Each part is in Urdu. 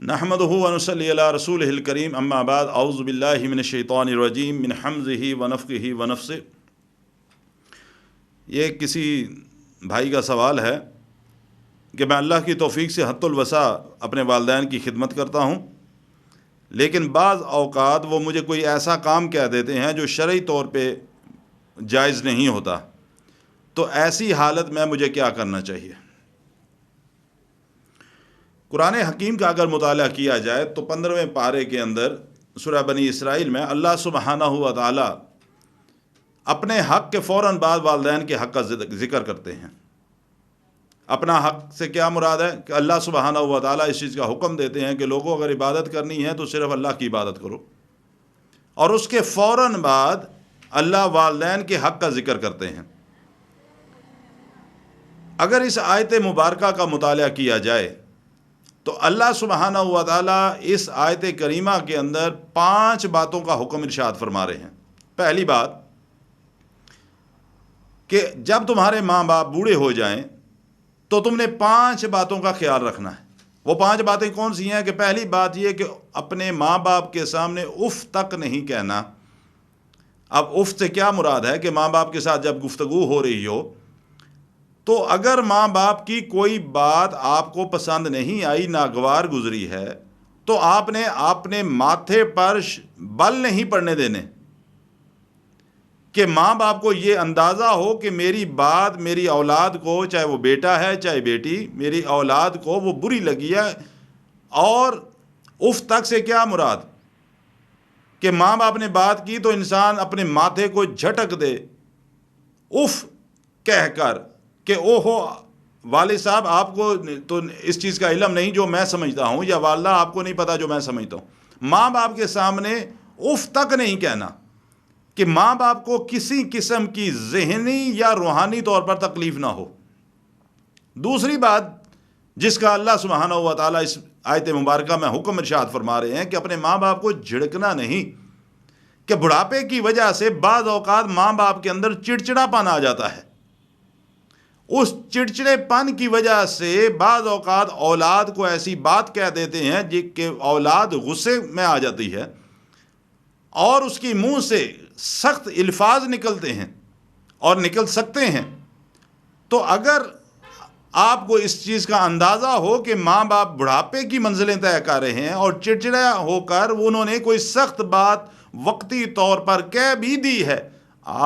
نحمدہ و نصلی علی رسولہ الکریم اما بعد اعوذ باللہ من الشیطان الرجیم من حمزہ ونفخہ ونفثہ۔ یہ کسی بھائی کا سوال ہے کہ میں اللہ کی توفیق سے حد الوسع اپنے والدین کی خدمت کرتا ہوں، لیکن بعض اوقات وہ مجھے کوئی ایسا کام کہہ دیتے ہیں جو شرعی طور پہ جائز نہیں ہوتا، تو ایسی حالت میں مجھے کیا کرنا چاہیے؟ قرآن حکیم کا اگر مطالعہ کیا جائے تو 15ویں پارے کے اندر سورہ بنی اسرائیل میں اللہ سبحانہ و تعالی اپنے حق کے فوراً بعد والدین کے حق کا ذکر کرتے ہیں۔ اپنا حق سے کیا مراد ہے کہ اللہ سبحانہ و تعالی اس چیز کا حکم دیتے ہیں کہ لوگوں اگر عبادت کرنی ہے تو صرف اللہ کی عبادت کرو، اور اس کے فوراً بعد اللہ والدین کے حق کا ذکر کرتے ہیں۔ اگر اس آیت مبارکہ کا مطالعہ کیا جائے تو اللہ سبحانہ و تعالی اس آیت کریمہ کے اندر 5 باتوں کا حکم ارشاد فرما رہے ہیں۔ پہلی بات کہ جب تمہارے ماں باپ بوڑھے ہو جائیں تو تم نے 5 باتوں کا خیال رکھنا ہے۔ وہ 5 باتیں کون سی ہیں؟ کہ پہلی بات یہ کہ اپنے ماں باپ کے سامنے اف تک نہیں کہنا۔ اب اف سے کیا مراد ہے کہ ماں باپ کے ساتھ جب گفتگو ہو رہی ہو تو اگر ماں باپ کی کوئی بات آپ کو پسند نہیں آئی، ناگوار گزری ہے، تو آپ نے اپنے ماتھے پر بل نہیں پڑنے دینے، کہ ماں باپ کو یہ اندازہ ہو کہ میری بات میری اولاد کو، چاہے وہ بیٹا ہے چاہے بیٹی، میری اولاد کو وہ بری لگی ہے۔ اور اف تک سے کیا مراد؟ کہ ماں باپ نے بات کی تو انسان اپنے ماتھے کو جھٹک دے اف کہہ کر کہ او ہو والد صاحب، آپ کو تو اس چیز کا علم نہیں جو میں سمجھتا ہوں، یا والدہ آپ کو نہیں پتا جو میں سمجھتا ہوں۔ ماں باپ کے سامنے اف تک نہیں کہنا، کہ ماں باپ کو کسی قسم کی ذہنی یا روحانی طور پر تکلیف نہ ہو۔ دوسری بات جس کا اللہ سبحانہ و تعالیٰ اس آیت مبارکہ میں حکم ارشاد فرما رہے ہیں کہ اپنے ماں باپ کو جھڑکنا نہیں، کہ بڑھاپے کی وجہ سے بعض اوقات ماں باپ کے اندر چڑچڑا پن آ جاتا ہے۔ اس چڑچڑے پن کی وجہ سے بعض اوقات اولاد کو ایسی بات کہہ دیتے ہیں کہ اولاد غصے میں آ جاتی ہے اور اس کی منہ سے سخت الفاظ نکلتے ہیں اور نکل سکتے ہیں۔ تو اگر آپ کو اس چیز کا اندازہ ہو کہ ماں باپ بڑھاپے کی منزلیں طے کر رہے ہیں اور چڑچڑا ہو کر انہوں نے کوئی سخت بات وقتی طور پر کہہ بھی دی ہے،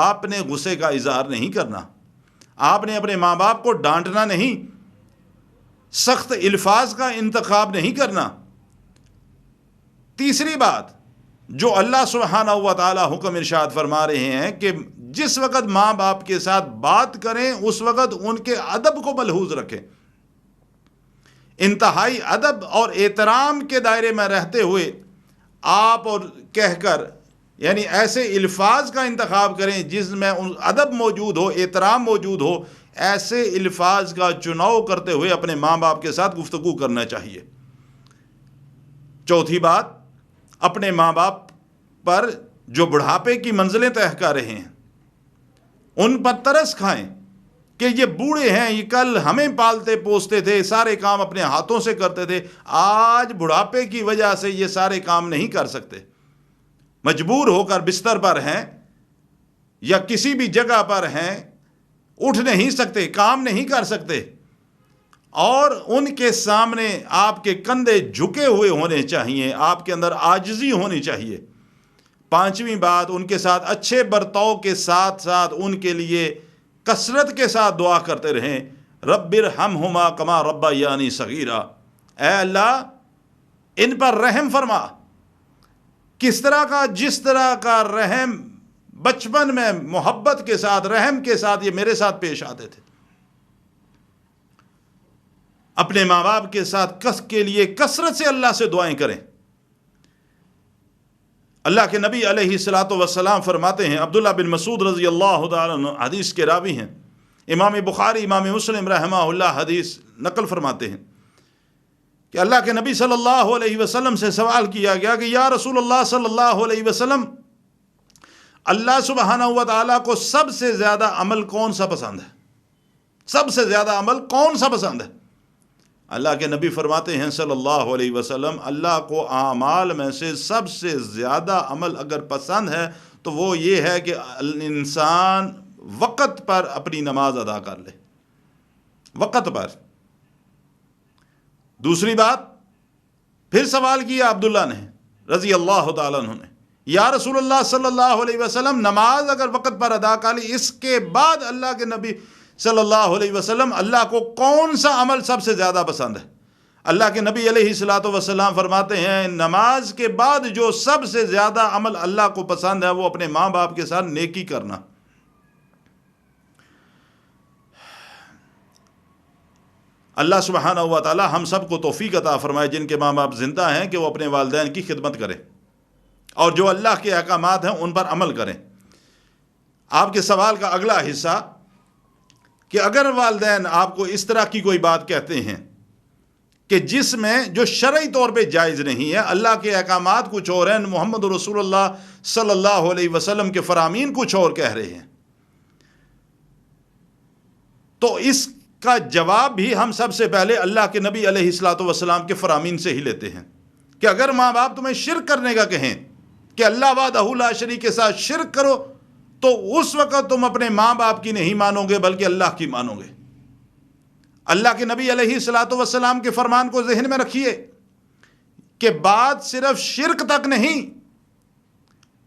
آپ نے غصے کا اظہار نہیں کرنا، آپ نے اپنے ماں باپ کو ڈانٹنا نہیں، سخت الفاظ کا انتخاب نہیں کرنا۔ تیسری بات جو اللہ سبحانہ و تعالی حکم ارشاد فرما رہے ہیں کہ جس وقت ماں باپ کے ساتھ بات کریں اس وقت ان کے ادب کو ملحوظ رکھیں، انتہائی ادب اور احترام کے دائرے میں رہتے ہوئے آپ اور کہہ کر، یعنی ایسے الفاظ کا انتخاب کریں جس میں ادب موجود ہو، احترام موجود ہو۔ ایسے الفاظ کا چناؤ کرتے ہوئے اپنے ماں باپ کے ساتھ گفتگو کرنا چاہیے۔ چوتھی بات، اپنے ماں باپ پر جو بڑھاپے کی منزلیں طے کر رہے ہیں ان پر ترس کھائیں کہ یہ بوڑھے ہیں، یہ کل ہمیں پالتے پوستے تھے، سارے کام اپنے ہاتھوں سے کرتے تھے، آج بڑھاپے کی وجہ سے یہ سارے کام نہیں کر سکتے، مجبور ہو کر بستر پر ہیں یا کسی بھی جگہ پر ہیں، اٹھ نہیں سکتے، کام نہیں کر سکتے، اور ان کے سامنے آپ کے کندھے جھکے ہوئے ہونے چاہیے، آپ کے اندر عاجزی ہونی چاہیے۔ پانچویں بات، ان کے ساتھ اچھے برتاؤ کے ساتھ ساتھ ان کے لیے کثرت کے ساتھ دعا کرتے رہیں، رب ارحمہما کما ربیانی صغیرا، اے اللہ ان پر رحم فرما، کس طرح کا، جس طرح کا رحم بچپن میں محبت کے ساتھ، رحم کے ساتھ یہ میرے ساتھ پیش آتے تھے۔ اپنے ماں باپ کے ساتھ کے لیے کثرت سے اللہ سے دعائیں کریں۔ اللہ کے نبی علیہ الصلاۃ والسلام فرماتے ہیں، عبداللہ بن مسعود رضی اللہ تعالیٰ عنہ حدیث کے راوی ہیں، امام بخاری امام مسلم رحمہ اللہ حدیث نقل فرماتے ہیں کہ اللہ کے نبی صلی اللہ علیہ وسلم سے سوال کیا گیا کہ یا رسول اللہ صلی اللہ علیہ وسلم، اللہ سبحانہ و تعالیٰ کو سب سے زیادہ عمل کون سا پسند ہے؟ سب سے زیادہ عمل کون سا پسند ہے؟ اللہ کے نبی فرماتے ہیں صلی اللہ علیہ وسلم، اللہ کو اعمال میں سے سب سے زیادہ عمل اگر پسند ہے تو وہ یہ ہے کہ انسان وقت پر اپنی نماز ادا کر لے، وقت پر۔ دوسری بات پھر سوال کیا عبداللہ نے رضی اللہ تعالیٰ عنہ نے، یا رسول اللہ صلی اللہ علیہ وسلم، نماز اگر وقت پر ادا کر لی، اس کے بعد اللہ کے نبی صلی اللہ علیہ وسلم اللہ کو کون سا عمل سب سے زیادہ پسند ہے؟ اللہ کے نبی علیہ الصلوۃ والسلام فرماتے ہیں نماز کے بعد جو سب سے زیادہ عمل اللہ کو پسند ہے وہ اپنے ماں باپ کے ساتھ نیکی کرنا۔ اللہ سبحانہ و تعالی ہم سب کو توفیق عطا فرمائے جن کے ماں باپ زندہ ہیں کہ وہ اپنے والدین کی خدمت کریں اور جو اللہ کے احکامات ہیں ان پر عمل کریں۔ آپ کے سوال کا اگلا حصہ کہ اگر والدین آپ کو اس طرح کی کوئی بات کہتے ہیں کہ جس میں جو شرعی طور پہ جائز نہیں ہے، اللہ کے احکامات کچھ اور ہیں، محمد رسول اللہ صلی اللہ علیہ وسلم کے فرامین کچھ اور کہہ رہے ہیں، تو اس کا جواب بھی ہم سب سے پہلے اللہ کے نبی علیہ الصلوۃ والسلام کے فرامین سے ہی لیتے ہیں کہ اگر ماں باپ تمہیں شرک کرنے کا کہیں کہ اللہ وحدہ لا شریک کے ساتھ شرک کرو تو اس وقت تم اپنے ماں باپ کی نہیں مانو گے بلکہ اللہ کی مانو گے۔ اللہ کے نبی علیہ الصلوۃ والسلام کے فرمان کو ذہن میں رکھیے کہ بات صرف شرک تک نہیں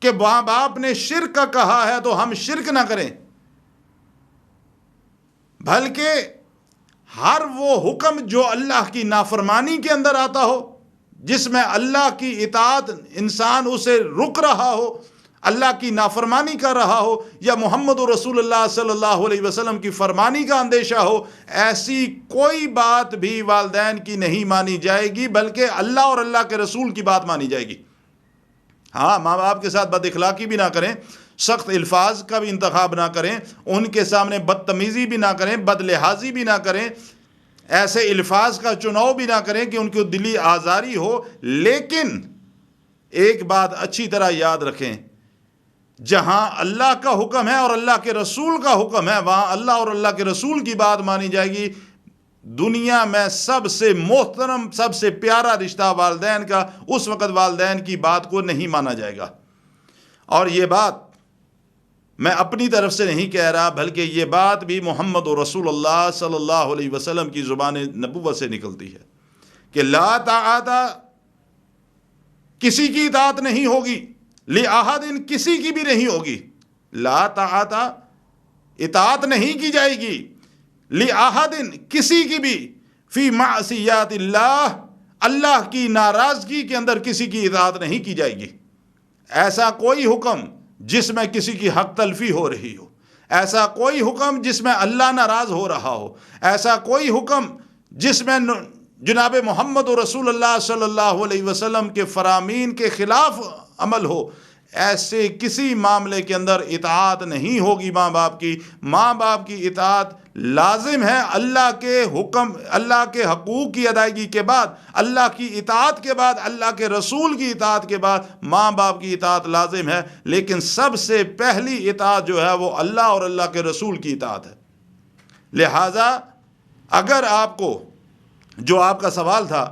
کہ ماں باپ نے شرک کا کہا ہے تو ہم شرک نہ کریں، بلکہ ہر وہ حکم جو اللہ کی نافرمانی کے اندر آتا ہو، جس میں اللہ کی اطاعت انسان اسے رک رہا ہو، اللہ کی نافرمانی کر رہا ہو، یا محمد رسول اللہ صلی اللہ علیہ وسلم کی فرمانی کا اندیشہ ہو، ایسی کوئی بات بھی والدین کی نہیں مانی جائے گی بلکہ اللہ اور اللہ کے رسول کی بات مانی جائے گی۔ ہاں، ماں باپ کے ساتھ بد اخلاقی بھی نہ کریں، سخت الفاظ کا بھی انتخاب نہ کریں، ان کے سامنے بدتمیزی بھی نہ کریں، بد لحاظی بھی نہ کریں، ایسے الفاظ کا چناؤ بھی نہ کریں کہ ان کو دلی آزاری ہو، لیکن ایک بات اچھی طرح یاد رکھیں، جہاں اللہ کا حکم ہے اور اللہ کے رسول کا حکم ہے وہاں اللہ اور اللہ کے رسول کی بات مانی جائے گی۔ دنیا میں سب سے محترم، سب سے پیارا رشتہ والدین کا، اس وقت والدین کی بات کو نہیں مانا جائے گا۔ اور یہ بات میں اپنی طرف سے نہیں کہہ رہا بلکہ یہ بات بھی محمد رسول اللہ صلی اللہ علیہ وسلم کی زبان نبوت سے نکلتی ہے کہ لا طاعت، کسی کی اطاعت نہیں ہوگی، لأحد، کسی کی بھی نہیں ہوگی، لا طاعت، اطاعت نہیں کی جائے گی، لأحد، کسی کی بھی، فی معصیات اللہ، اللہ کی ناراضگی کے اندر کسی کی اطاعت نہیں کی جائے گی۔ ایسا کوئی حکم جس میں کسی کی حق تلفی ہو رہی ہو، ایسا کوئی حکم جس میں اللہ ناراض ہو رہا ہو، ایسا کوئی حکم جس میں جناب محمد رسول اللہ صلی اللہ علیہ وسلم کے فرامین کے خلاف عمل ہو، ایسے کسی معاملے کے اندر اطاعت نہیں ہوگی ماں باپ کی۔ ماں باپ کی اطاعت لازم ہے، اللہ کے حکم، اللہ کے حقوق کی ادائیگی کے بعد، اللہ کی اطاعت کے بعد، اللہ کے رسول کی اطاعت کے بعد ماں باپ کی اطاعت لازم ہے، لیکن سب سے پہلی اطاعت جو ہے وہ اللہ اور اللہ کے رسول کی اطاعت ہے۔ لہٰذا اگر آپ کو، جو آپ کا سوال تھا،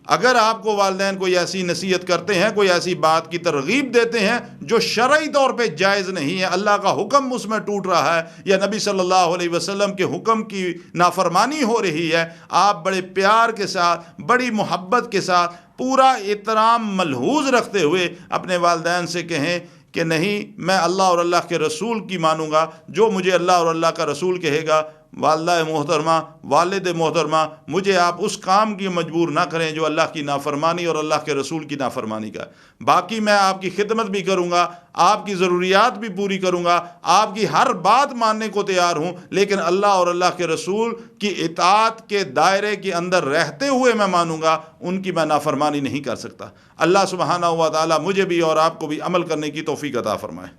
اگر آپ کو والدین کوئی ایسی نصیحت کرتے ہیں، کوئی ایسی بات کی ترغیب دیتے ہیں جو شرعی طور پہ جائز نہیں ہے، اللہ کا حکم اس میں ٹوٹ رہا ہے یا نبی صلی اللہ علیہ وسلم کے حکم کی نافرمانی ہو رہی ہے، آپ بڑے پیار کے ساتھ، بڑی محبت کے ساتھ، پورا احترام ملحوظ رکھتے ہوئے اپنے والدین سے کہیں کہ نہیں، میں اللہ اور اللہ کے رسول کی مانوں گا، جو مجھے اللہ اور اللہ کا رسول کہے گا۔ والدہ محترمہ، والد محترمہ، مجھے آپ اس کام کی مجبور نہ کریں جو اللہ کی نافرمانی اور اللہ کے رسول کی نافرمانی کا ہے۔ باقی میں آپ کی خدمت بھی کروں گا، آپ کی ضروریات بھی پوری کروں گا، آپ کی ہر بات ماننے کو تیار ہوں، لیکن اللہ اور اللہ کے رسول کی اطاعت کے دائرے کے اندر رہتے ہوئے میں مانوں گا، ان کی میں نافرمانی نہیں کر سکتا۔ اللہ سبحانہ و تعالی مجھے بھی اور آپ کو بھی عمل کرنے کی توفیق عطا فرمائے۔